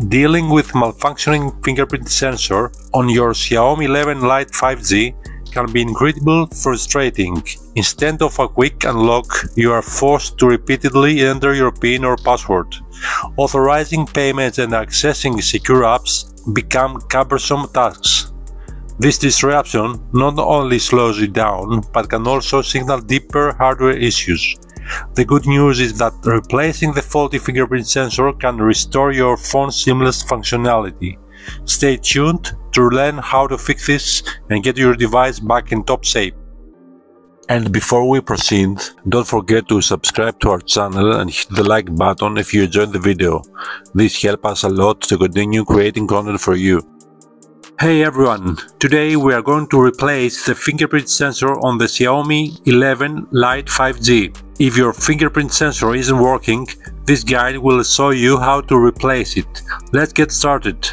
Dealing with malfunctioning fingerprint sensor on your Xiaomi 11 Lite 5G can be incredibly frustrating. Instead of a quick unlock, you are forced to repeatedly enter your PIN or password. Authorizing payments and accessing secure apps become cumbersome tasks. This disruption not only slows you down, but can also signal deeper hardware issues. The good news is that replacing the faulty fingerprint sensor can restore your phone's seamless functionality. Stay tuned to learn how to fix this and get your device back in top shape. And before we proceed, don't forget to subscribe to our channel and hit the like button if you enjoyed the video. This helps us a lot to continue creating content for you. Hey everyone, today we are going to replace the fingerprint sensor on the Xiaomi 11 Lite 5G. If your fingerprint sensor isn't working, this guide will show you how to replace it. Let's get started.